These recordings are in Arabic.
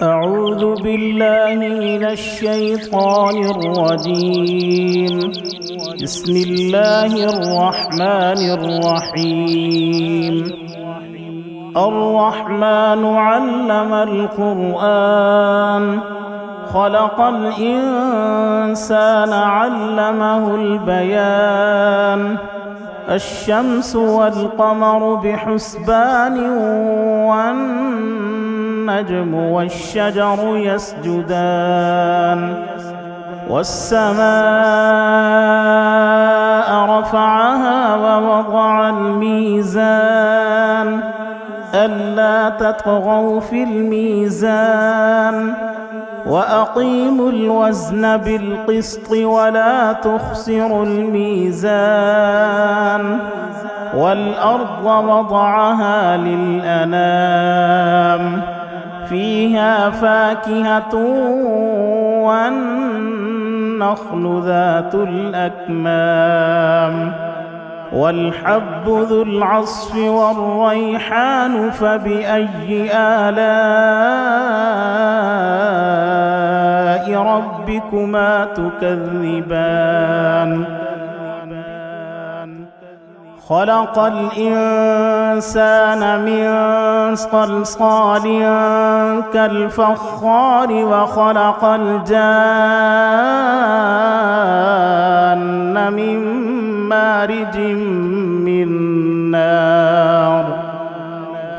أعوذ بالله من الشيطان الرجيم. بسم الله الرحمن الرحيم. الرحمن علم القرآن، خلق الإنسان علمه البيان. الشمس والقمر بحسبان، والنجم والشجر يسجدان. والسماء رفعها ووضع الميزان، ألا تطغوا في الميزان، وأقيموا الوزن بالقسط ولا تخسروا الميزان. والأرض وضعها للأنام، فيها فاكهة والنخل ذات الأكمام، والحب ذو العصف والريحان. فبأي آلاء ربكما تكذبان؟ خلق الإنسان من صلصال كالفخار، وخلق الجان من مارج من نار.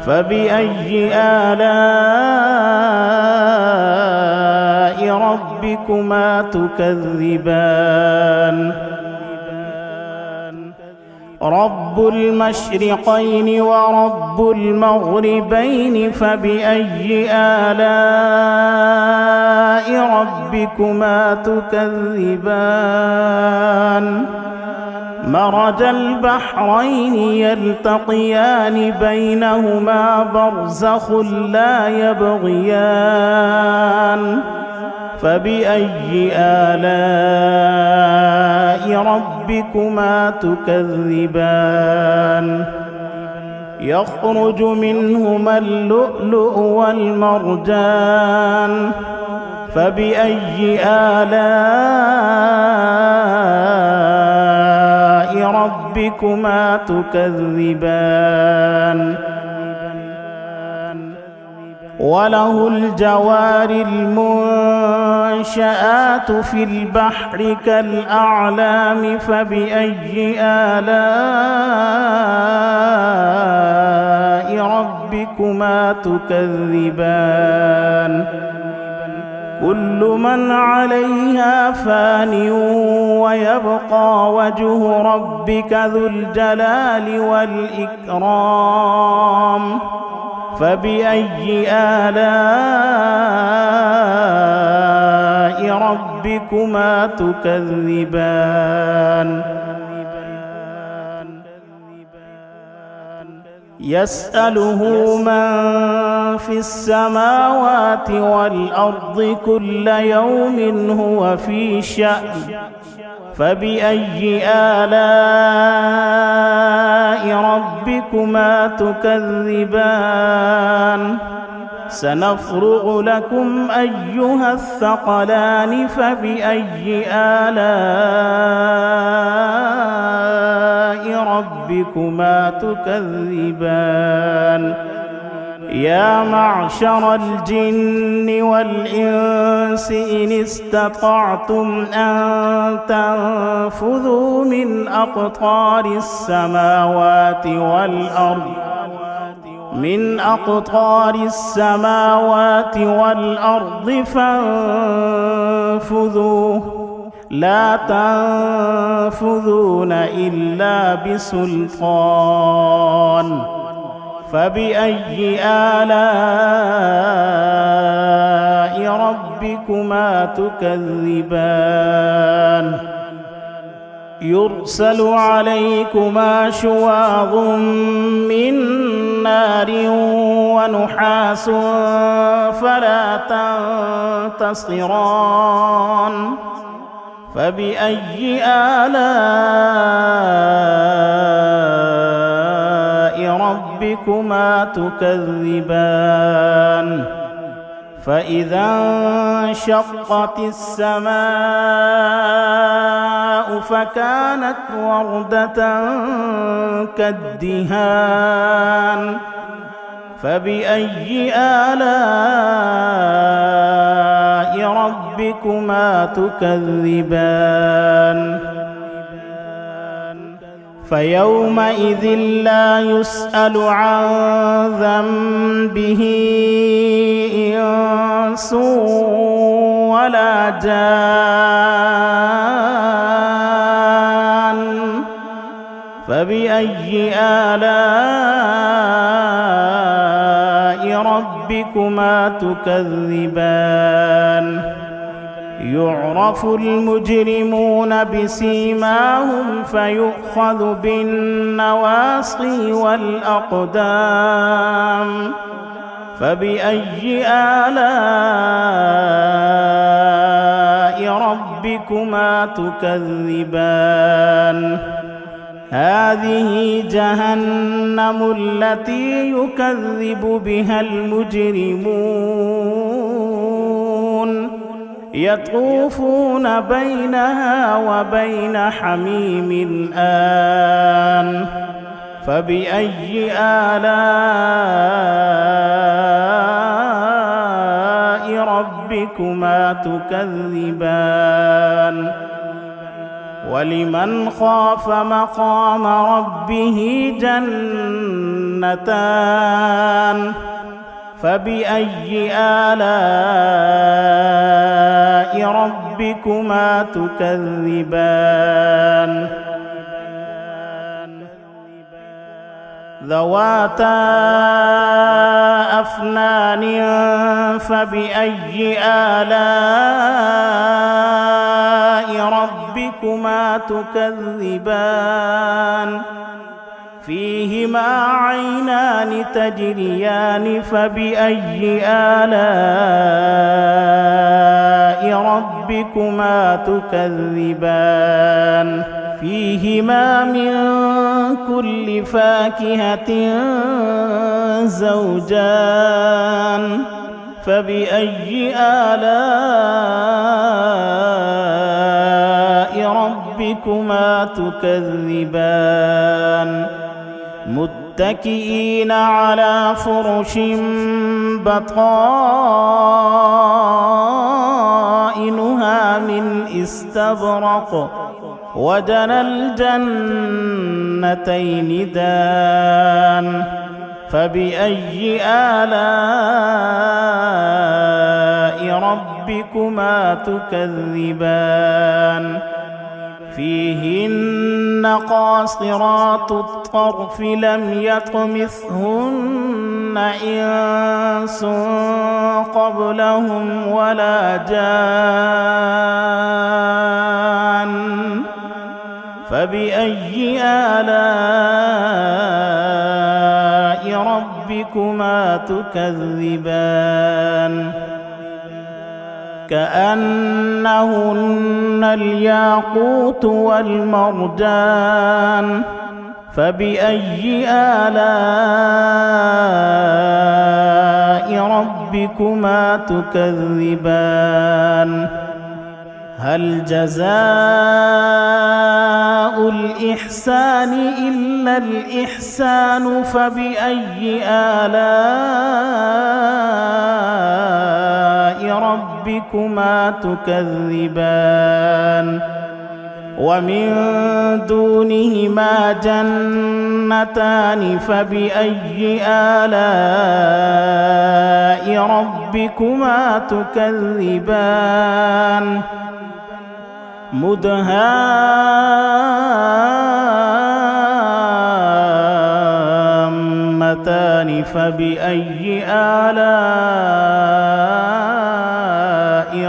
فبأي آلاء ربكما تكذبان؟ رب المشرقين ورب المغربين، فبأي آلاء ربكما تكذبان؟ مرج البحرين يلتقيان، بينهما برزخ لا يبغيان. فبأي آلاء ربكما تكذبان؟ يخرج منهما اللؤلؤ والمرجان. فبأي آلاء ربكما تكذبان؟ وله الجوار المنشآت في البحر كالأعلام. فبأي آلاء ربكما تكذبان؟ كل من عليها فان، ويبقى وجه ربك ذو الجلال والإكرام. فبأي آلاء ربكما تكذبان؟ يسأله من في السماوات والأرض، كل يوم هو في شأن. فبأي آلاء ربكما تكذبان؟ سنفرغ لكم أيها الثقلان. فبأي آلاء ربكما تكذبان؟ يا معشر الجن والإنس إن استطعتم أن تنفذوا من أقطار السماوات والأرض فانفذوا، لا تنفذون إلا بسلطان. فبأي آلاء ربكما تكذبان؟ يرسل عليكما شواظ من نار ونحاس فلا تنتصران. فبأي آلاء ربكما تكذبان؟ فإذا انشقت السماء فكانت وردة كالدهان فبأي آلاء ربكما تكذبان فيومئذ لا يسأل عن ذنبه إنس ولا جان فبأي آلاء ربكما تكذبان يعرف المجرمون بسيماهم فيؤخذ بالنواصي والأقدام فبأي آلاء ربكما تكذبان هذه جهنم التي يكذب بها المجرمون يطوفون بينها وبين حميم آن فبأي آلاء ربكما تكذبان ولمن خاف مقام ربه جنتان فبأي آلاء ربكما تكذبان ذواتا أفنان فبأي آلاء ربكما تكذبان فيهما عينان تجريان فبأي آلاء ربكما تكذبان فيهما من كل فاكهة زوجان فبأي آلاء ربكما تكذبان متكئين على فرش بطائنها من استبرق وجنى الجنتين دان فبأي آلاء ربكما تكذبان فيهن قاصرات الطرف لم يطمثهن إنس قبلهم ولا جان فبأي آلاء ربكما تكذبان كأنهن الياقوت والمرجان فبأي آلاء ربكما تكذبان هل جزاء الإحسان إلا الإحسان فبأي آلاء ربكما تكذبان ومن دونهما جنتان فبأي آلاء ربكما تكذبان مدهامتان فبأي آلاء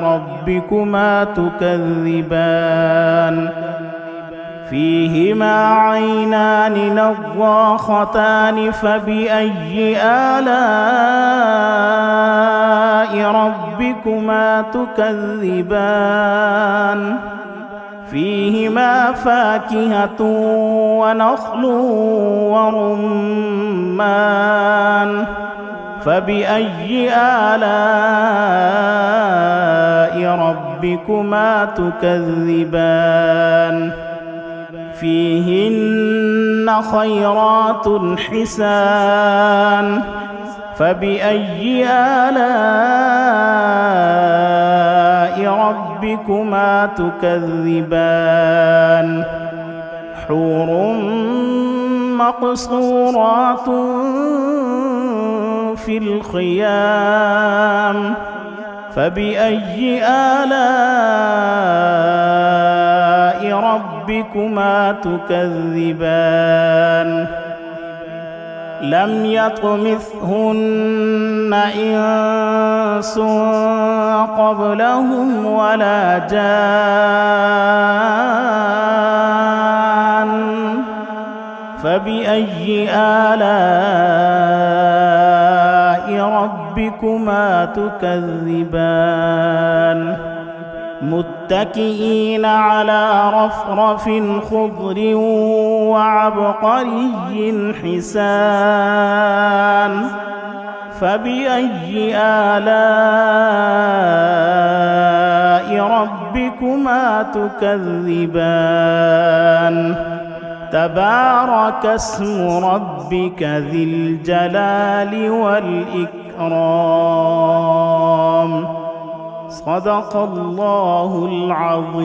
ربكما تكذبان فيهما عينان نضاختان فبأي آلاء ربكما تكذبان فيهما فاكهة ونخل ورمان فبأي آلاء ربكما تكذبان فيهن خيرات حسان فبأي آلاء ربكما تكذبان حور مقصورات في الخيام فبأي آلاء ربكما تكذبان لم يطمثهن إنس قبلهم ولا جان فبأي آلاء ربكما تكذبان متكئين على رفرف خضر وعبقري حسان فبأي آلاء ربكما تكذبان تبارك اسم ربك ذي الجلال والإكرام صدق الله العظيم.